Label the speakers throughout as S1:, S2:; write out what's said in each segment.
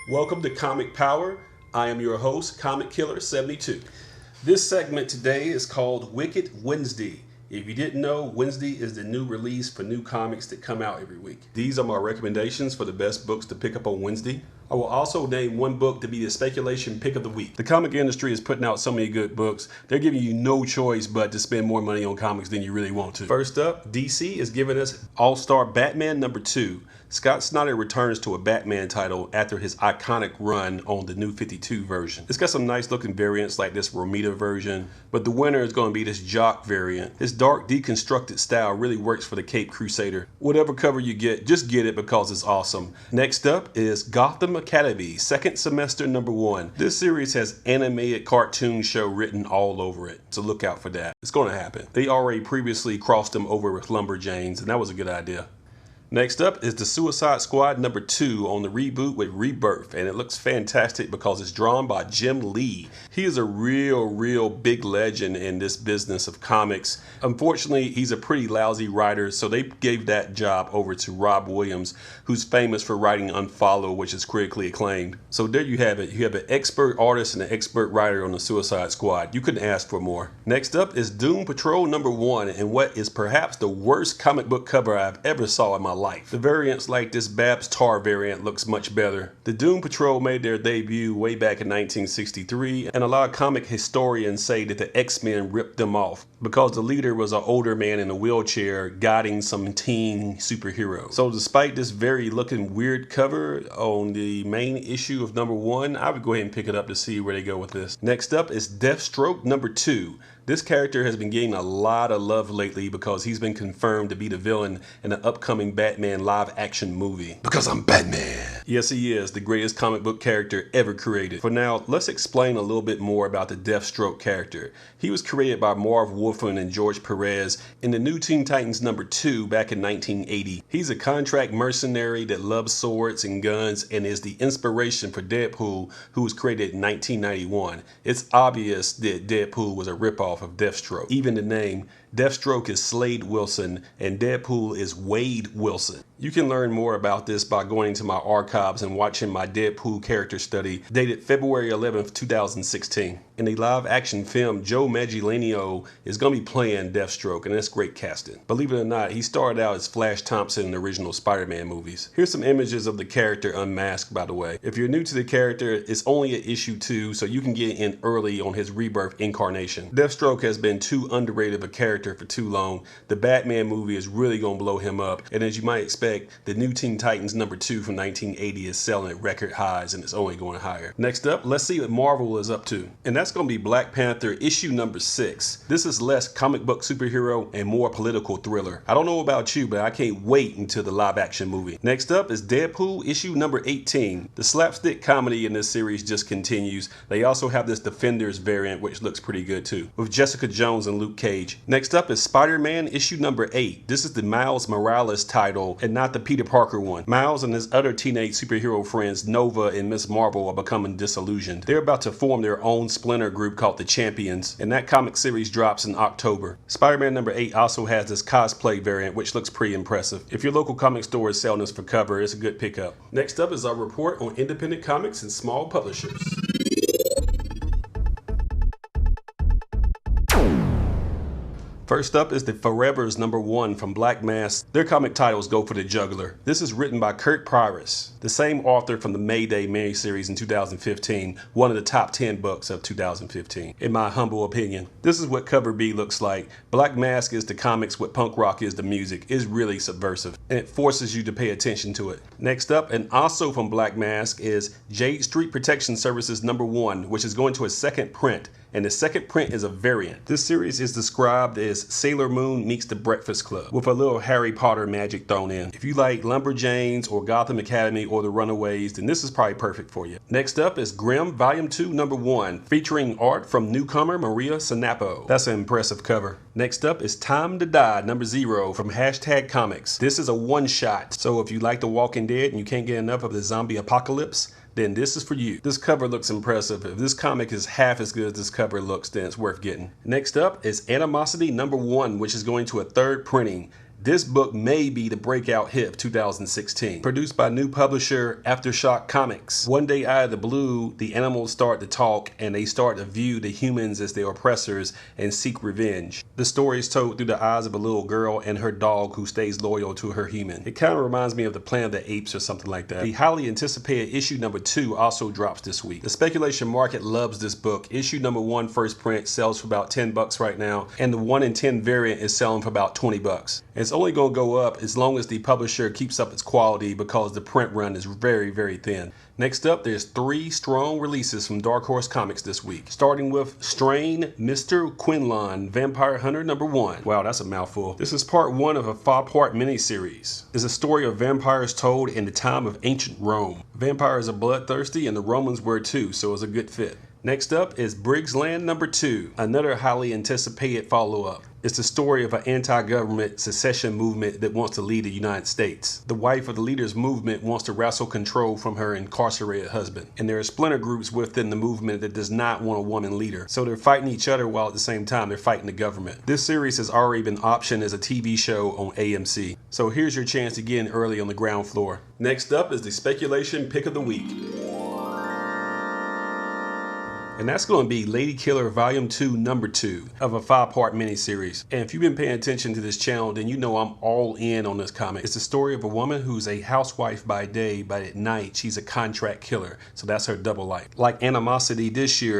S1: Welcome to Comic Power. I am your host, Comic Killer 72. This segment today is called Wicked Wednesday. If you didn't know, Wednesday is the new release for new comics that come out every week. These are my recommendations for the best books to pick up on Wednesday. I will also name one book to be the speculation pick of the week. The comic industry is putting out so many good books, they're giving you no choice but to spend more money on comics than you really want to. First up, DC is giving us All-Star Batman #2. Scott Snyder returns to a Batman title after his iconic run on the New 52 version. It's got some nice looking variants like this Romita version, but the winner is going to be this Jock variant. This dark deconstructed style really works for the Cape Crusader. Whatever cover you get, just get it because it's awesome. Next up is Gotham Academy, second semester #1. This series has animated cartoon show written all over it, so look out for that. It's going to happen. They already previously crossed them over with Lumberjanes, and that was a good idea. Next up is the Suicide Squad #2 on the reboot with Rebirth, and it looks fantastic because it's drawn by Jim Lee. He is a real big legend in this business of comics. Unfortunately, he's a pretty lousy writer, so they gave that job over to Rob Williams, who's famous for writing Unfollow, which is critically acclaimed. So there you have it. You have an expert artist and an expert writer on the Suicide Squad. You couldn't ask for more. Next up is Doom Patrol #1, and what is perhaps the worst comic book cover I've ever saw in my life. The variants like this Babs Tarr variant looks much better. The Doom Patrol made their debut way back in 1963, and a lot of comic historians say that the X-Men ripped them off because the leader was an older man in a wheelchair guiding some teen superheroes. So despite this very looking weird cover on the main issue of #1, I would go ahead and pick it up to see where they go with this. Next up is Deathstroke #2. This character has been getting a lot of love lately because he's been confirmed to be the villain in the upcoming Batman live-action movie. Because I'm Batman! Yes, he is, the greatest comic book character ever created. For now, let's explain a little bit more about the Deathstroke character. He was created by Marv Wolfman and George Perez in the New Teen Titans #2 back in 1980. He's a contract mercenary that loves swords and guns and is the inspiration for Deadpool, who was created in 1991. It's obvious that Deadpool was a ripoff of Deathstroke. Even the name, Deathstroke is Slade Wilson and Deadpool is Wade Wilson. You can learn more about this by going to my archives and watching my Deadpool character study dated February 11th, 2016. In the live action film, Joe Manganiello is going to be playing Deathstroke, and that's great casting. Believe it or not, he started out as Flash Thompson in the original Spider-Man movies. Here's some images of the character unmasked, by the way. If you're new to the character, it's only at issue 2, so you can get in early on his Rebirth incarnation. Deathstroke has been too underrated of a character for too long. The Batman movie is really going to blow him up, and as you might expect, the New Teen Titans #2 from 1980 is selling at record highs, and it's only going higher. Next up, let's see what Marvel is up to, and that's going to be Black Panther issue #6. This is less comic book superhero and more political thriller. I don't know about you, but I can't wait until the live action movie. Next up is Deadpool issue #18. The slapstick comedy in this series just continues. They also have this Defenders variant, which looks pretty good too, with Jessica Jones and Luke Cage. Next up is Spider-Man issue #8. This is the Miles Morales title and not the Peter Parker one. Miles and his other teenage superhero friends Nova and Miss Marvel are becoming disillusioned. They're about to form their own splinter group called the Champions, and that comic series drops in October. Spider-Man #8 also has this cosplay variant, which looks pretty impressive. If your local comic store is selling this for cover, it's a good pickup. Next up is our report on independent comics and small publishers. First up is the Forever's #1 from Black Mask. Their comic titles go for the juggler. This is written by Kurt Pyrus, the same author from the Mayday miniseries in 2015, one of the top 10 books of 2015, in my humble opinion. This is what cover B looks like. Black Mask is the comics, what punk rock is the music. It's really subversive, and it forces you to pay attention to it. Next up, and also from Black Mask, is Jade Street Protection Services #1, which is going to a second print. And the second print is a variant. This series is described as Sailor Moon meets The Breakfast Club, with a little Harry Potter magic thrown in. If you like Lumberjanes or Gotham Academy or The Runaways, then this is probably perfect for you. Next up is Grimm Volume 2 #1, featuring art from newcomer Maria Sanapo. That's an impressive cover. Next up is Time to Die #0 from Hashtag Comics. This is a one-shot, so if you like The Walking Dead and you can't get enough of the zombie apocalypse, then this is for you. This cover looks impressive. If this comic is half as good as this cover looks, then it's worth getting. Next up is Animosity #1, which is going to a third printing. This book may be the breakout hit of 2016. Produced by new publisher Aftershock Comics. One day out of the blue, the animals start to talk and they start to view the humans as their oppressors and seek revenge. The story is told through the eyes of a little girl and her dog who stays loyal to her human. It kind of reminds me of the Planet of the Apes or something like that. The highly anticipated issue number 2 also drops this week. The speculation market loves this book. Issue number 1 first print sells for about $10 right now, and the 1 in 10 variant is selling for about $20. It's only going to go up as long as the publisher keeps up its quality because the print run is very, very thin. Next up, there's 3 strong releases from Dark Horse Comics this week. Starting with Strain Mr. Quinlan, Vampire Hunter number 1. Wow, that's a mouthful. This is part 1 of a 5-part miniseries. It's a story of vampires told in the time of ancient Rome. Vampires are bloodthirsty and the Romans were too, so it's a good fit. Next up is Briggs Land number 2, another highly anticipated follow-up. It's the story of an anti-government secession movement that wants to lead the United States. The wife of the leader's movement wants to wrestle control from her incarcerated husband. And there are splinter groups within the movement that does not want a woman leader. So they're fighting each other while at the same time they're fighting the government. This series has already been optioned as a TV show on AMC. So here's your chance to get in early on the ground floor. Next up is the speculation pick of the week. And that's going to be Lady Killer Volume 2, Number 2 of a 5-part miniseries. And if you've been paying attention to this channel, then you know I'm all in on this comic. It's the story of a woman who's a housewife by day, but at night she's a contract killer. So that's her double life. Like Animosity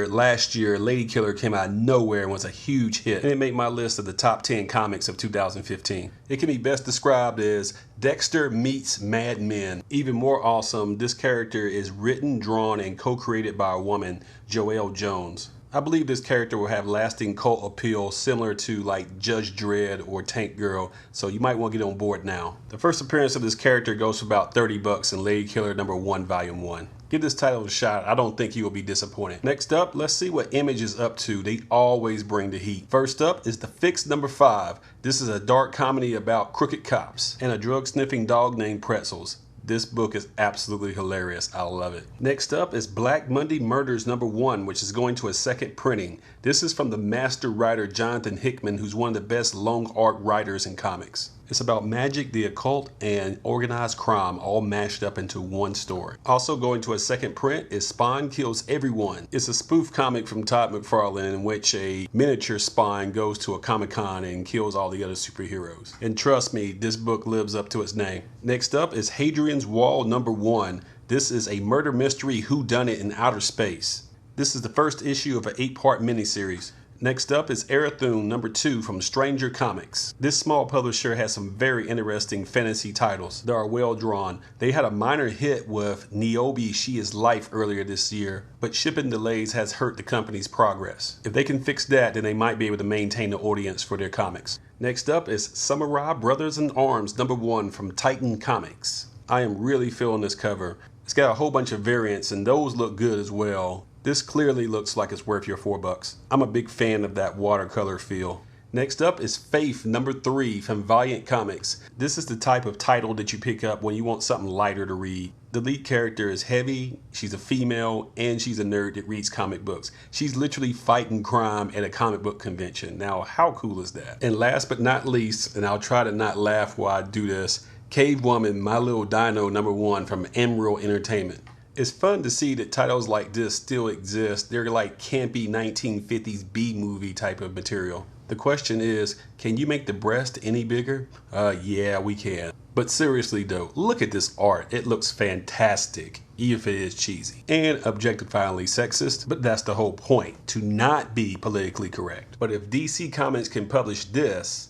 S1: last year, Lady Killer came out of nowhere and was a huge hit. And it made my list of the top 10 comics of 2015. It can be best described as Dexter meets Mad Men. Even more awesome, this character is written, drawn, and co-created by a woman, Joelle Jones. I believe this character will have lasting cult appeal similar to like Judge Dredd or Tank Girl, so you might want to get on board now. The first appearance of this character goes for about $30 in Lady Killer number 1, Volume 1. Give this title a shot. I don't think you will be disappointed. Next up, let's see what Image is up to. They always bring the heat. First up is The Fix number 5. This is a dark comedy about crooked cops and a drug-sniffing dog named Pretzels. This book is absolutely hilarious. I love it. Next up is Black Monday Murders number 1, which is going to a second printing. This is from the master writer Jonathan Hickman, who's one of the best long arc writers in comics. It's about magic, the occult, and organized crime all mashed up into one story. Also going to a second print is Spawn Kills Everyone. It's a spoof comic from Todd McFarlane in which a miniature Spawn goes to a Comic-Con and kills all the other superheroes. And trust me, this book lives up to its name. Next up is Hadrian's Wall number 1. This is a murder mystery whodunit in outer space. This is the first issue of an 8-part miniseries. Next up is Erathune number 2 from Stranger Comics. This small publisher has some very interesting fantasy titles that are well drawn. They had a minor hit with Niobe She Is Life earlier this year, but shipping delays has hurt the company's progress. If they can fix that, then they might be able to maintain the audience for their comics. Next up is Samurai Brothers in Arms number 1 from Titan Comics. I am really feeling this cover. It's got a whole bunch of variants and those look good as well. This clearly looks like it's worth your $4. I'm a big fan of that watercolor feel. Next up is Faith number 3 from Valiant Comics. This is the type of title that you pick up when you want something lighter to read. The lead character is heavy, she's a female, and she's a nerd that reads comic books. She's literally fighting crime at a comic book convention. Now, how cool is that? And last but not least, and I'll try to not laugh while I do this, Cave Woman, My Little Dino number 1 from Emerald Entertainment. It's fun to see that titles like this still exist. They're like campy 1950s B-movie type of material. The question is, can you make the breast any bigger? Yeah, we can. But seriously though, look at this art. It looks fantastic, even if it is cheesy and objectifyingly sexist, but that's the whole point, to not be politically correct. But if DC Comics can publish this,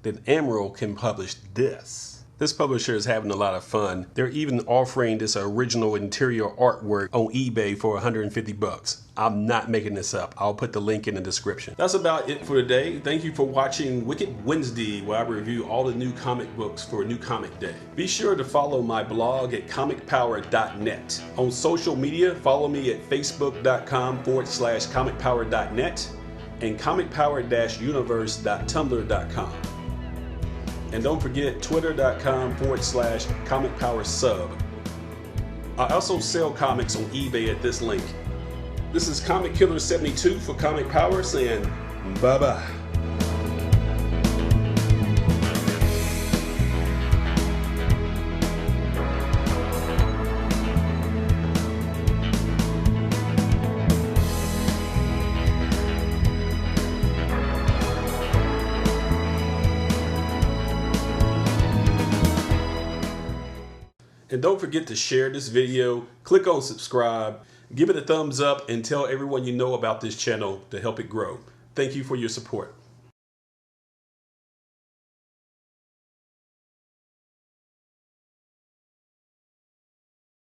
S1: then Emerald can publish this. This publisher is having a lot of fun. They're even offering this original interior artwork on eBay for $150. I'm not making this up. I'll put the link in the description. That's about it for today. Thank you for watching Wicked Wednesday, where I review all the new comic books for New Comic Day. Be sure to follow my blog at comicpower.net. On social media, follow me at facebook.com/comicpower.net and comicpower-universe.tumblr.com. And don't forget twitter.com/comicpowersub. I also sell comics on eBay at this link. This is Comic Killer 72 for Comic Power saying bye-bye. And don't forget to share this video, click on subscribe, give it a thumbs up, and tell everyone you know about this channel to help it grow. Thank you for your support.